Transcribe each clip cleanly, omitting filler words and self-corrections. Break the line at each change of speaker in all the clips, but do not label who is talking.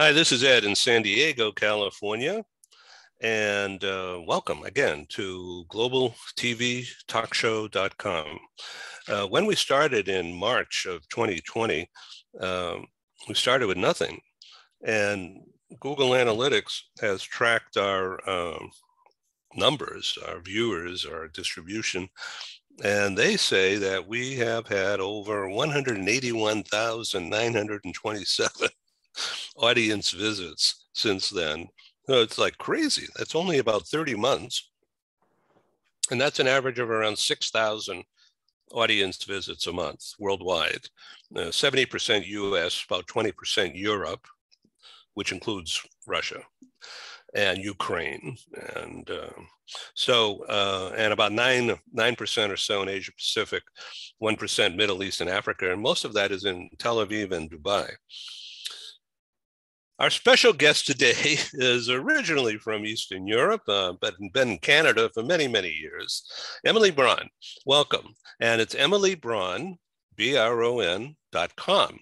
Hi, this is Ed in San Diego, California, and welcome again to globaltvtalkshow.com. When we started in March of 2020, we started with nothing, and Google Analytics has tracked our numbers, our viewers, our distribution, and they say that we have had over 181,927 audience visits since then. It's like crazy. That's only about 30 months. And that's an average of around 6,000 audience visits a month worldwide. 70% US, about 20% Europe, which includes Russia and Ukraine. And and about 9% or so in Asia Pacific, 1% Middle East and Africa. And most of that is in Tel Aviv and Dubai. Our special guest today is originally from Eastern Europe, but been in Canada for many, many years. Emily Bron, welcome. And it's Emily Bron, BRON.com.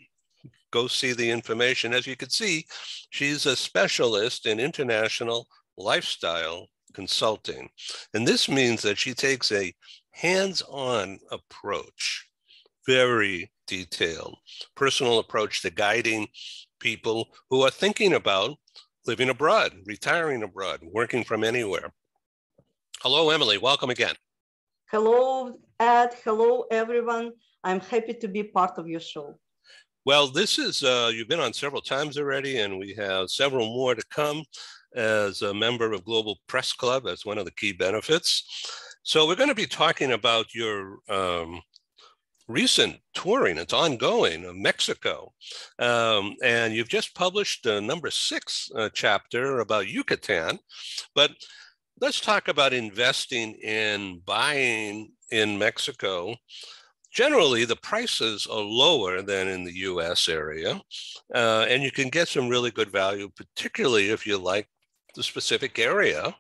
Go see the information. As you can see, she's a specialist in international lifestyle consulting. And this means that she takes a hands-on approach, very detailed, personal approach to guiding people who are thinking about living abroad, retiring abroad, working from anywhere. Hello, Emily. Welcome again.
Hello, Ed. Hello, everyone. I'm happy to be part of your show.
Well, this is, you've been on several times already, and we have several more to come as a member of Global Press Club. That's one of the key benefits. So we're going to be talking about your recent touring. It's ongoing of Mexico. And you've just published number 6 chapter about Yucatan. But let's talk about investing in buying in Mexico. Generally, the prices are lower than in the US area. And you can get some really good value, particularly if you like the specific area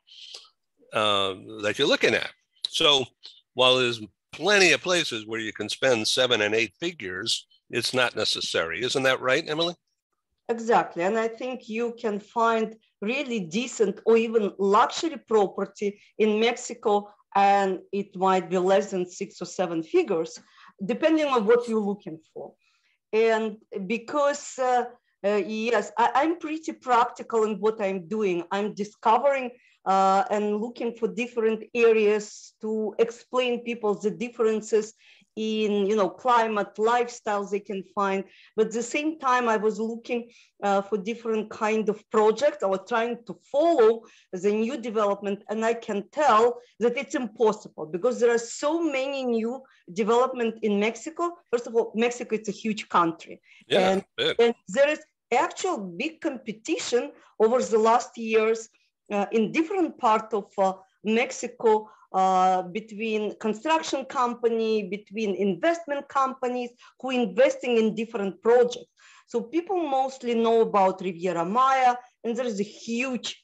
that you're looking at. So while there's plenty of places where you can spend 7 and 8 figures, it's not necessary. Isn't that right, Emily?
Exactly. And I think you can find really decent or even luxury property in Mexico, and it might be less than 6 or 7 figures, depending on what you're looking for. And because, yes, I'm pretty practical in what I'm doing. I'm discovering and looking for different areas to explain people the differences in, climate, lifestyles they can find. But at the same time, I was looking for different kind of projects or trying to follow the new development. And I can tell that it's impossible because there are so many new development in Mexico. First of all, Mexico is a huge country.
Yeah,
and there is actual big competition over the last years in different parts of Mexico between construction company, between investment companies who are investing in different projects. So people mostly know about Riviera Maya, and there is a huge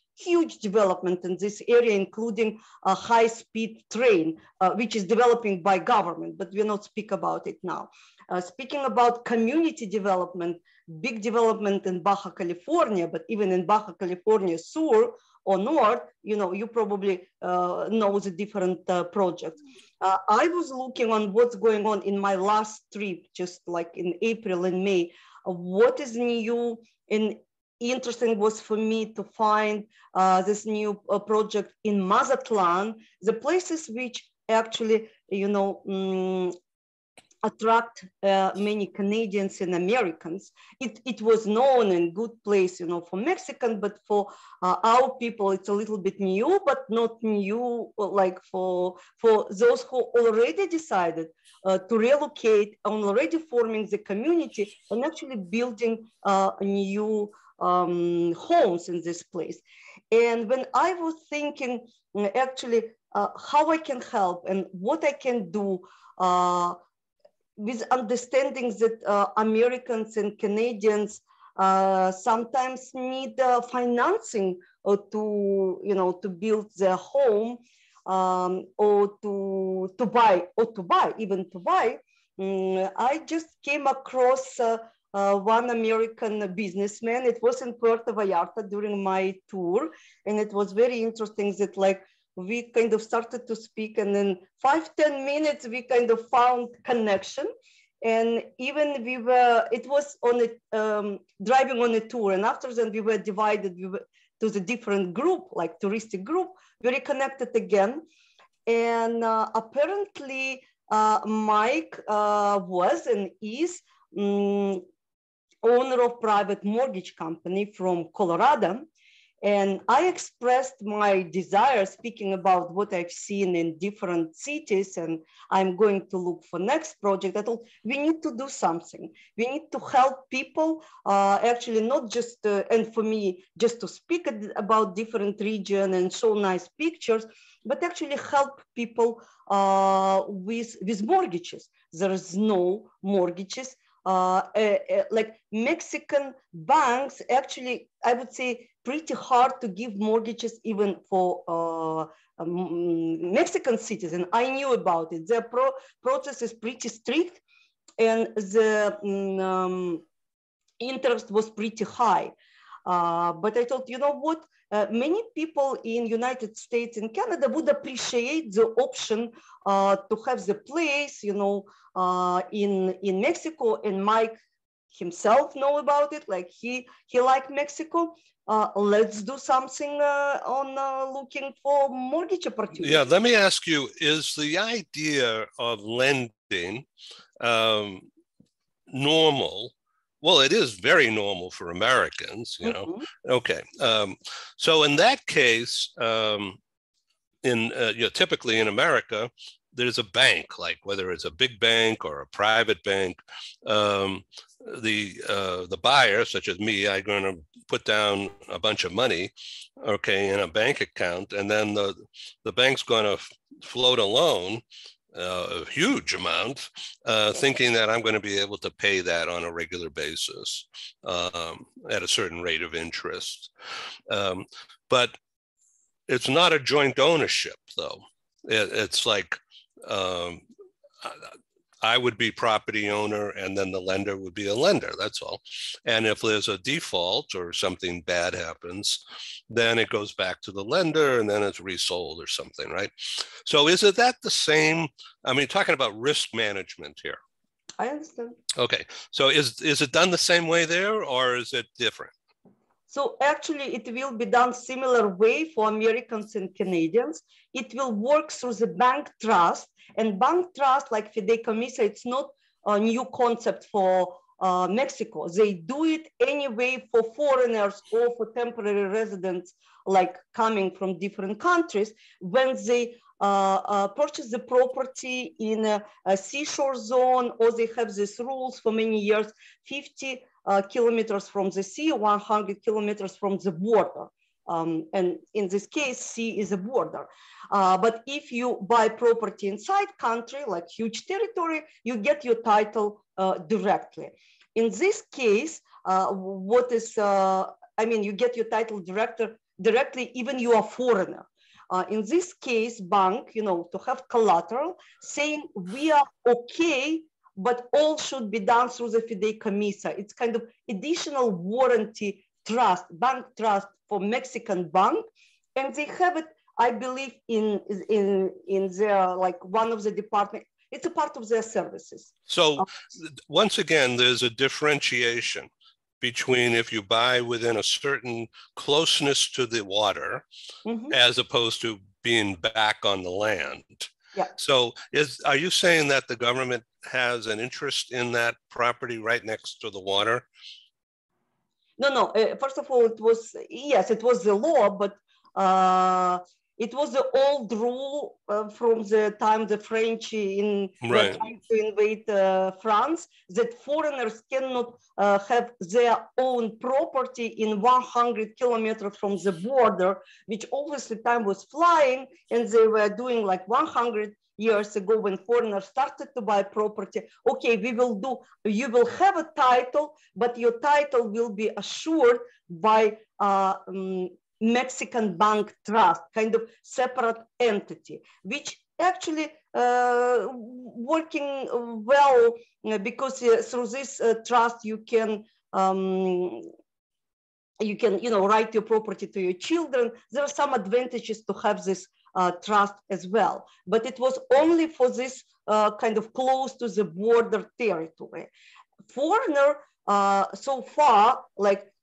development in this area, including a high-speed train, which is developing by government, but we'll not speak about it now. Speaking about community development, big development in Baja California, but even in Baja California Sur or North, you probably know the different projects. I was looking on what's going on in my last trip, just like in April and May. What is new and interesting was for me to find this new project in Mazatlan, the places which actually, attract many Canadians and Americans. It was known and good place, for Mexican, but for our people, it's a little bit new, but not new like for those who already decided to relocate, already forming the community and actually building new homes in this place. And when I was thinking actually how I can help and what I can do with understanding that Americans and Canadians sometimes need financing to build their home or to buy, I just came across one American businessman. It was in Puerto Vallarta during my tour. And it was very interesting that like we kind of started to speak, and in 5-10 minutes, we kind of found connection. And even it was on a, driving on a tour. And after that, we were divided to the different group, like touristic group. We reconnected again. And apparently, Mike was and is owner of private mortgage company from Colorado. And I expressed my desire, speaking about what I've seen in different cities, and I'm going to look for next project. I thought we need to do something. We need to help people, actually not just, and for me, just to speak about different region and show nice pictures, but actually help people with mortgages. There is no mortgages. Like Mexican banks, actually, I would say pretty hard to give mortgages even for Mexican citizens. I knew about it. Their process is pretty strict, and the interest was pretty high. But I thought, you know what? Many people in United States and Canada would appreciate the option to have the place, you know, in Mexico, and Mike himself know about it. Like he liked Mexico. Let's do something on looking for mortgage opportunities.
Yeah, let me ask you: is the idea of lending normal? Well, it is very normal for Americans, you know. Mm-hmm. Okay, so in that case, typically in America, there's a bank, like whether it's a big bank or a private bank. The buyer, such as me, I'm going to put down a bunch of money, okay, in a bank account, and then the bank's going to float a loan, a huge amount, thinking that I'm going to be able to pay that on a regular basis at a certain rate of interest. But it's not a joint ownership, though. It's like I would be property owner, and then the lender would be a lender. That's all. And if there's a default or something bad happens, then it goes back to the lender, and then it's resold or something, right? So is it that the same? I mean, talking about risk management here.
I understand.
Okay. So is it done the same way there, or is it different?
So actually, it will be done similar way for Americans and Canadians. It will work through the bank trust. And bank trust, like fideicommissa, it's not a new concept for Mexico. They do it anyway for foreigners or for temporary residents, like coming from different countries, when they purchase the property in a seashore zone, or they have these rules for many years, 50 kilometers from the sea, 100 kilometers from the border. And in this case, sea is a border. But if you buy property inside country, like huge territory, you get your title directly. In this case, you get your title directly, even you are foreigner. In this case, bank, to have collateral, saying we are okay, but all should be done through the fideicommissa. It's kind of additional warranty trust, bank trust for Mexican bank, and they have it, I believe, in their, like, one of the department. It's a part of their services.
So once again, there's a differentiation between if you buy within a certain closeness to the water, mm-hmm. as opposed to being back on the land.
Yeah.
So are you saying that the government has an interest in that property right next to the water?
No. First of all, it was the law, but it was the old rule from the time the French were trying to invade France, that foreigners cannot have their own property in 100 kilometers from the border, which obviously time was flying, and they were doing like 100 years ago when foreigners started to buy property. Okay, you will have a title, but your title will be assured by Mexican bank trust, kind of separate entity, which actually working well because through this trust you can write your property to your children. There are some advantages to have this trust as well, but it was only for this kind of close to the border territory. Foreigner so far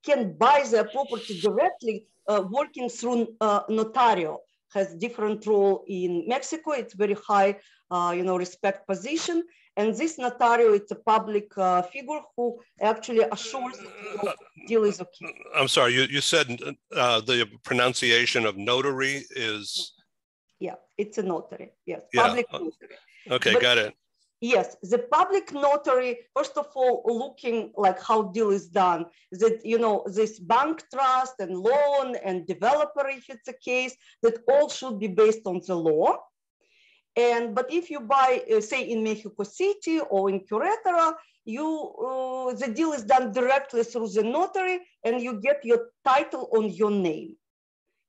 can buy their property directly working through notario. Has different role in Mexico. It's very high, respect position. And this notario, it's a public figure who actually assures that the deal is okay.
I'm sorry, you said the pronunciation of notary is?
Yeah, it's a notary, yes,
yeah.
Public notary.
Okay, got it.
Yes, the public notary, first of all, looking like how deal is done, that, this bank trust and loan and developer, if it's a case, that all should be based on the law. But if you buy, say in Mexico City or in Querétaro, the deal is done directly through the notary and you get your title on your name.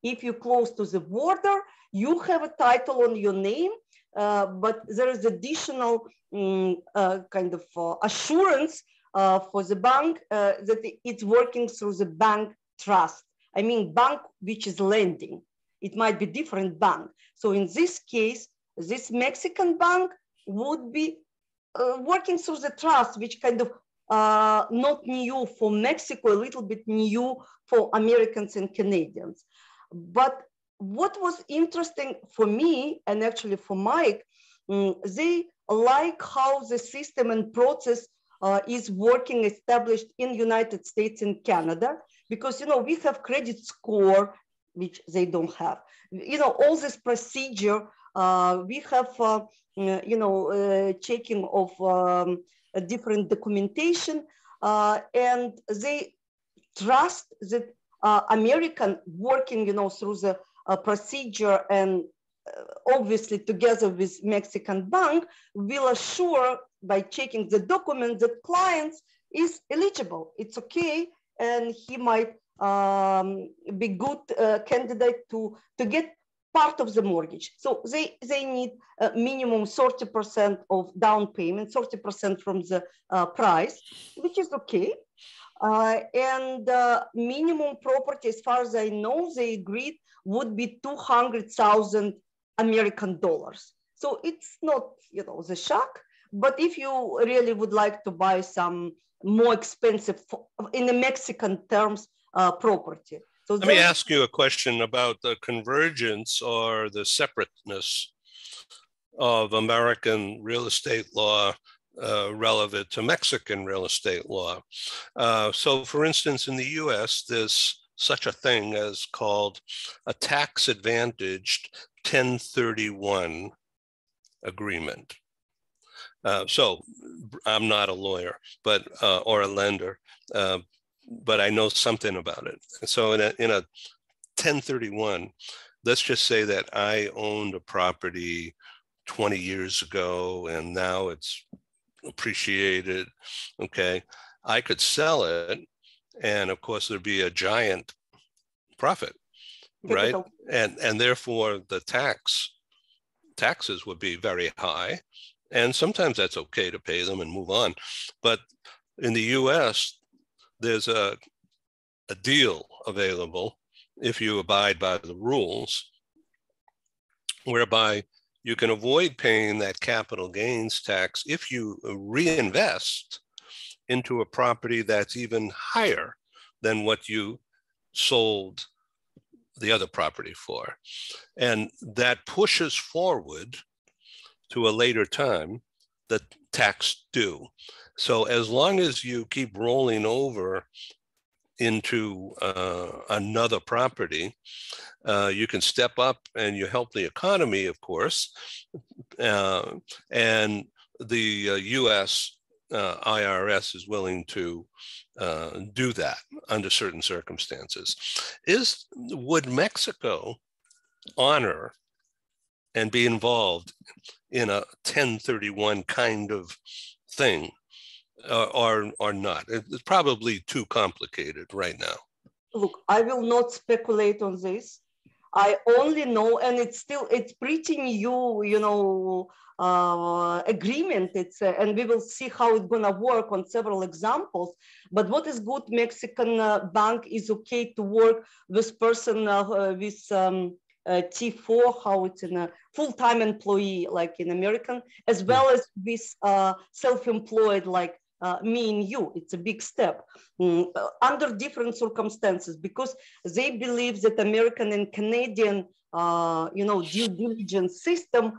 If you're close to the border, you have a title on your name, but there is additional kind of assurance for the bank that it's working through the bank trust. I mean, bank which is lending. It might be different bank. So in this case, this Mexican bank would be working through the trust, which kind of not new for Mexico, a little bit new for Americans and Canadians. But what was interesting for me and actually for Mike, they like how the system and process is working established in United States and Canada, because, we have credit score, which they don't have. All this procedure, we have, checking of different documentation, and they trust that American working, through the procedure and obviously together with Mexican bank will assure by checking the document that clients is eligible. It's okay, and he might be good candidate to get part of the mortgage. So they need a minimum 30% of down payment, 30% from the price, which is okay. And minimum property, as far as I know, they agreed would be 200,000 American dollars. So it's not, the shock, but if you really would like to buy some more expensive, in the Mexican terms, property. So
let me ask you a question about the convergence or the separateness of American real estate law relevant to Mexican real estate law. So for instance, in the US, there's such a thing as called a tax advantaged 1031 agreement. So I'm not a lawyer, but or a lender, but I know something about it. And so in a 1031, let's just say that I owned a property 20 years ago and now it's appreciated. Okay, I could sell it, and of course there'd be a giant profit, right? And therefore the taxes would be very high, and sometimes that's okay to pay them and move on. But in the US, there's a deal available if you abide by the rules, whereby you can avoid paying that capital gains tax if you reinvest into a property that's even higher than what you sold the other property for. And that pushes forward to a later time the tax due. So as long as you keep rolling over into another property, you can step up and you help the economy, of course, and the US IRS is willing to do that under certain circumstances. Would Mexico honor and be involved in a 1031 kind of thing, or not? It's probably too complicated right now.
Look, I will not speculate on this. I only know, and it's pretty new, agreement. And we will see how it's gonna work on several examples. But what is good, Mexican bank is okay to work with person with T4, how it's in a full-time employee, like in American, as well as with self-employed, like me and you. It's a big step under different circumstances, because they believe that American and Canadian due diligence system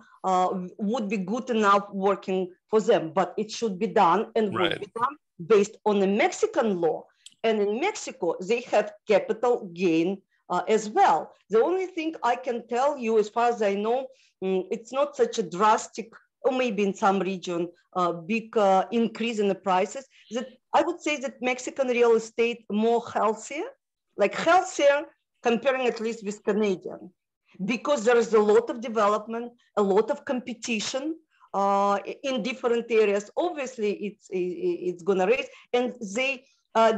would be good enough working for them, but it should be done and will be done based on the Mexican law. And in Mexico, they have capital gain as well. The only thing I can tell you, as far as I know, it's not such a drastic, or maybe in some region, big increase in the prices. That I would say that Mexican real estate more healthier, comparing at least with Canadian, because there is a lot of development, a lot of competition in different areas. Obviously, it's gonna raise, and they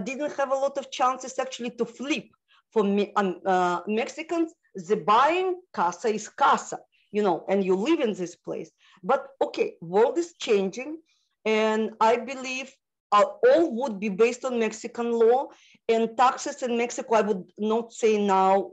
didn't have a lot of chances actually to flip. For Mexicans, the buying casa is casa, and you live in this place. But okay, world is changing, and I believe all would be based on Mexican law, and taxes in Mexico, I would not say now,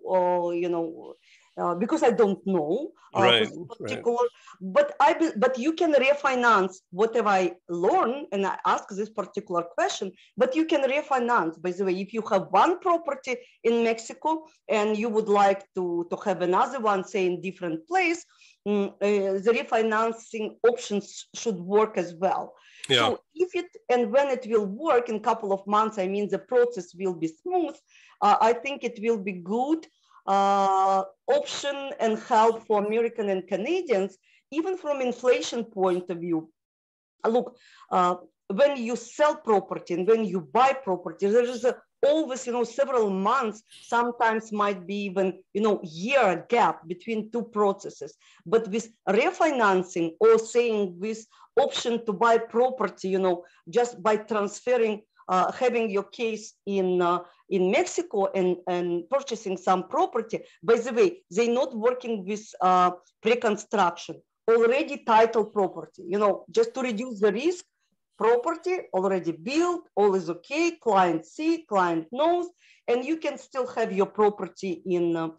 because I don't know particular. But but you can refinance whatever I learn, and I ask this particular question. But you can refinance. By the way, if you have one property in Mexico and you would like to have another one, say in different place, the refinancing options should work as well. Yeah. So when it will work in a couple of months, I mean the process will be smooth. I think it will be good option and help for American and Canadians, even from inflation point of view. Look, when you sell property and when you buy property, there is always, several months, sometimes might be even, year gap between two processes. But with refinancing, or saying with option to buy property, just by transferring, having your case in Mexico and purchasing some property. By the way, they're not working with pre-construction, already titled property, just to reduce the risk. Property already built, all is okay, client see, client knows, and you can still have your property in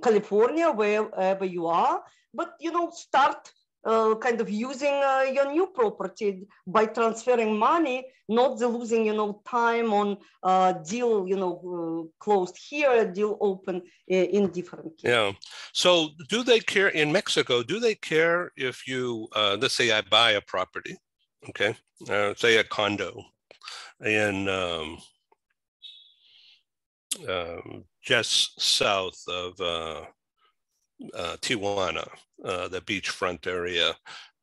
California, wherever you are, but start kind of using your new property by transferring money, not losing, time on deal, closed here, deal open in different cases.
Yeah. So do they care in Mexico? Do they care if you, let's say I buy a property, okay, say a condo in just south of Tijuana, the beachfront area,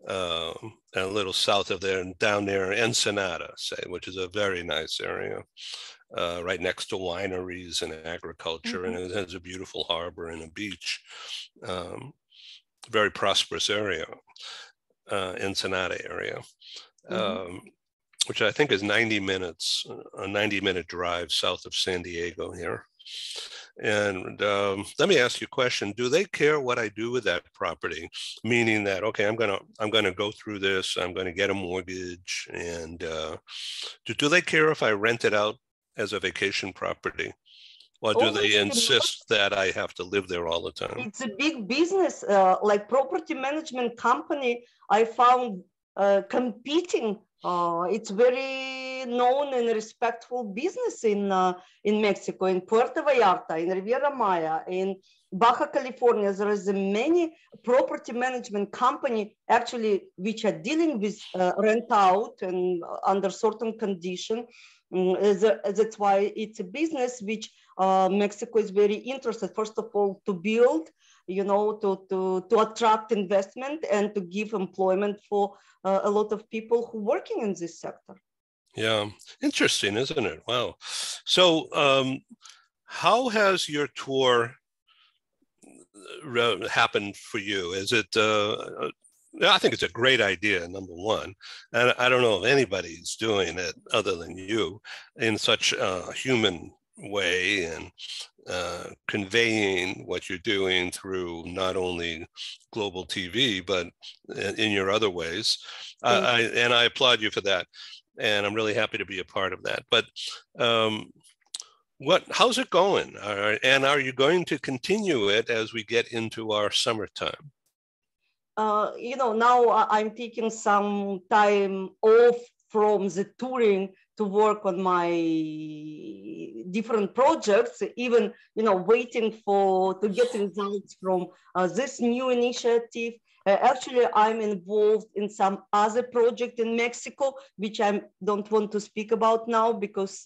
and a little south of there, and down there, Ensenada, say, which is a very nice area, right next to wineries and agriculture, and it has a beautiful harbor and a beach. Very prosperous area, Ensenada area, which I think is 90 minutes, a 90-minute drive south of San Diego here. And let me ask you a question. Do they care what I do with that property? Meaning that, okay, I'm gonna go through this, I'm gonna get a mortgage, and do they care if I rent it out as a vacation property? Or do they insist that I have to live there all the time?
It's a big business, like property management company, I found competing. It's very known and respectful business in Mexico, in Puerto Vallarta, in Riviera Maya, in Baja California. There is many property management company actually which are dealing with rent out and under certain condition. That's why it's a business which Mexico is very interested, first of all, to build, to attract investment and to give employment for a lot of people who are working in this sector.
Yeah, interesting, isn't it? Wow. So how has your tour happened for you? Is it, I think it's a great idea, number one. And I don't know if anybody's doing it other than you in such human way and conveying what you're doing through not only global TV, but in your other ways. And I applaud you for that. And I'm really happy to be a part of that. But how's it going? And are you going to continue it as we get into our summertime?
Now I'm taking some time off from the touring to work on my different projects, even, waiting to get results from this new initiative. Actually, I'm involved in some other project in Mexico, which I don't want to speak about now because,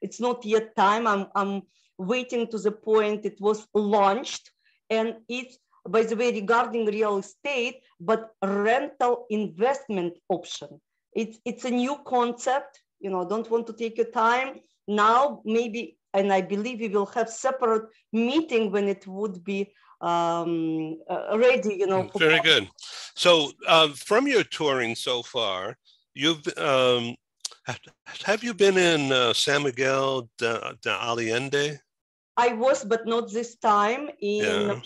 it's not yet time. I'm waiting to the point it was launched, and it's, by the way, regarding real estate, but rental investment option. It's a new concept. Don't want to take your time now, maybe, and I believe we will have separate meeting when it would be ready.
Very good. So from your touring so far, have you been in San Miguel de Allende?
I was, but not this time. In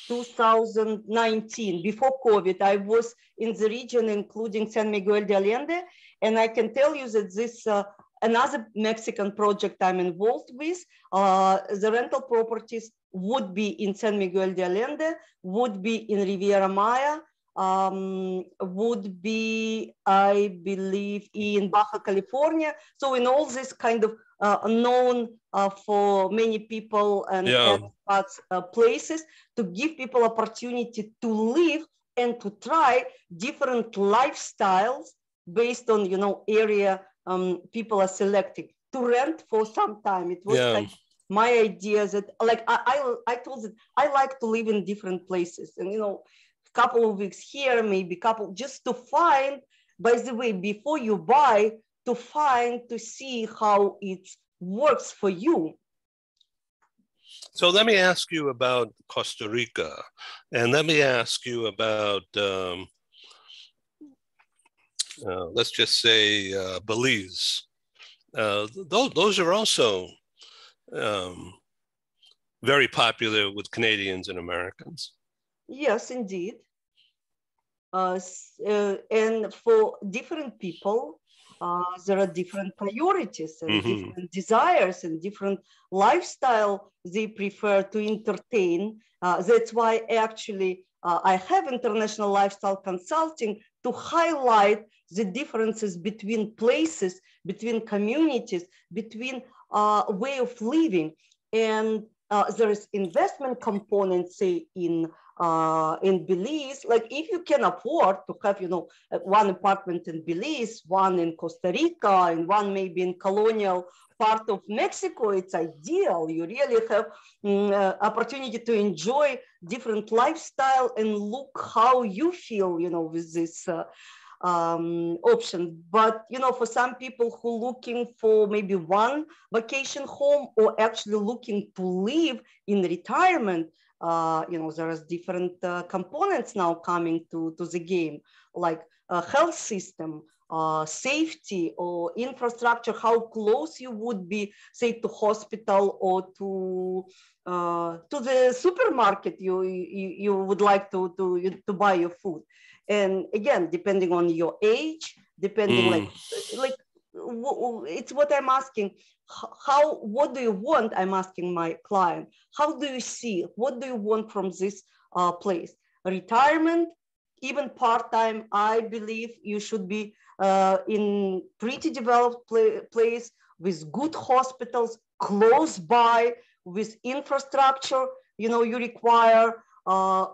2019, before COVID, I was in the region, including San Miguel de Allende. And I can tell you that this, another Mexican project I'm involved with, the rental properties would be in San Miguel de Allende, would be in Riviera Maya, would be, I believe, in Baja California. So in all this kind of known for many people and expats places, to give people opportunity to live and to try different lifestyles based on, area people are selecting to rent for some time. It was kind of my idea that, like, I told that I like to live in different places, and, couple of weeks here, maybe couple, just to find, by the way, before you buy, to see how it works for you.
So let me ask you about Costa Rica, and let me ask you about, let's just say, Belize. Those are also very popular with Canadians and Americans.
Yes, indeed. And for different people, there are different priorities and different desires and different lifestyle they prefer to entertain. That's why actually I have international lifestyle consulting to highlight the differences between places, between communities, between way of living. And there is investment component, say, in Belize. Like, if you can afford to have, one apartment in Belize, one in Costa Rica, and one maybe in colonial part of Mexico, it's ideal. You really have opportunity to enjoy different lifestyle and look how you feel, with this option. But, for some people who are looking for maybe one vacation home or actually looking to live in retirement, there is different components now coming to the game, like health system, safety or infrastructure, how close you would be, say, to hospital or to the supermarket you would like to buy your food. And again, depending on your age, depending like it's what I'm asking. What do you want? I'm asking my client. How do you see? What do you want from this place? Retirement, even part-time. I believe you should be in pretty developed place with good hospitals close by, with infrastructure. You require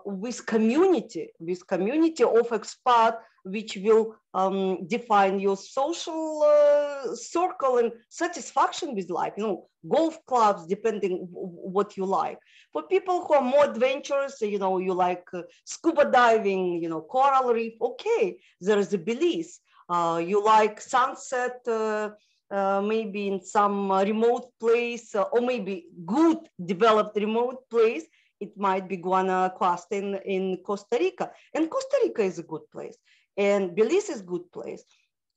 with community of expat, which will define your social circle and satisfaction with life. Golf clubs, depending what you like. For people who are more adventurous, you like scuba diving, coral reef. Okay, there is a Belize. You like sunset, maybe in some remote place, or maybe good developed remote place. It might be Guanacaste in Costa Rica. And Costa Rica is a good place. And Belize is a good place,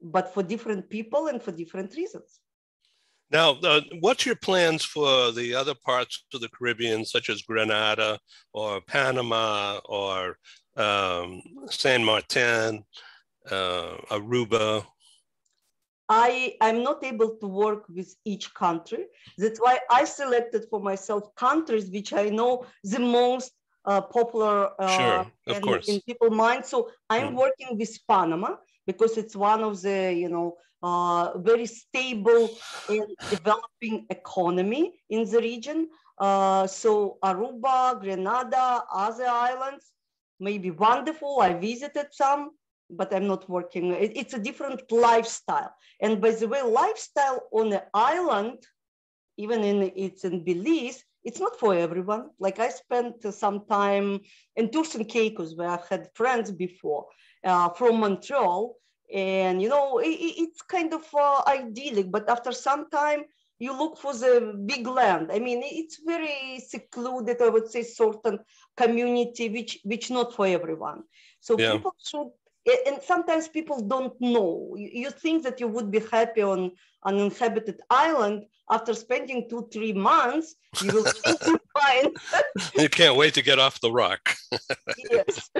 but for different people and for different reasons.
Now, what's your plans for the other parts of the Caribbean, such as Grenada or Panama or San Martin, Aruba?
I'm not able to work with each country. That's why I selected for myself countries which I know the most popular
Sure, of
in
course.
people's minds. So I'm
Mm.
working with Panama because it's one of the, very stable and developing economy in the region. So Aruba, Grenada, other islands may be wonderful. I visited some, but I'm not working. It's a different lifestyle. And by the way, lifestyle on the island, even it's in Belize, it's not for everyone. Like I spent some time in Turks and Caicos, where I've had friends before from Montreal, and it's kind of idyllic. But after some time, you look for the big land. I mean, it's very secluded. I would say certain community, which not for everyone. So
Yeah.
people should. And sometimes people don't know. You think that you would be happy on an uninhabited island. After spending 2-3 months, you will think you're fine.
You can't wait to get off the rock.
Yes.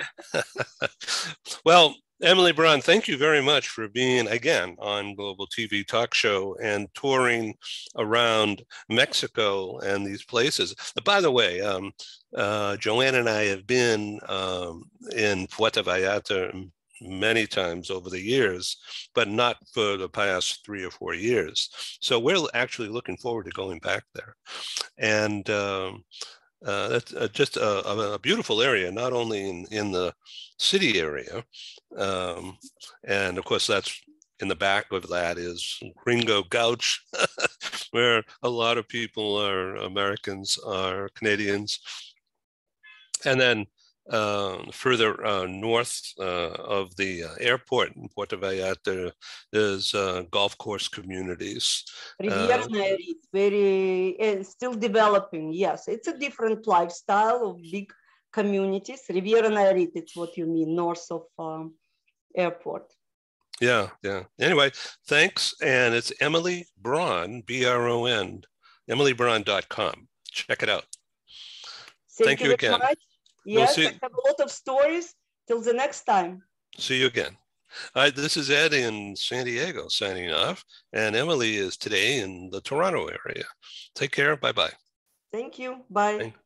Well, Emily Bron, thank you very much for being again on Global TV Talk Show and touring around Mexico and these places. By the way, Joanne and I have been in Puerto Vallarta many times over the years, but not for the past 3 or 4 years. So we're actually looking forward to going back there. And that's just a beautiful area, not only in the city area. And of course, that's in the back of that is Gringo Gouch, where a lot of people are Americans, are Canadians. And then further north of the airport in Puerto Vallarta is golf course communities.
Riviera Nayarit, very still developing. Yes, it's a different lifestyle of big communities. Riviera Nayarit, it's what you mean, north of airport.
Yeah, yeah. Anyway, thanks. And it's Emily Bron, Bron, emilybron.com. Check it out. Thank you
very
again.
much. Yes, I have a lot of stories. Till the next time.
See you again. This is Ed in San Diego signing off, and Emily is today in the Toronto area. Take care. Bye-bye.
Thank you. Bye.
Thank you.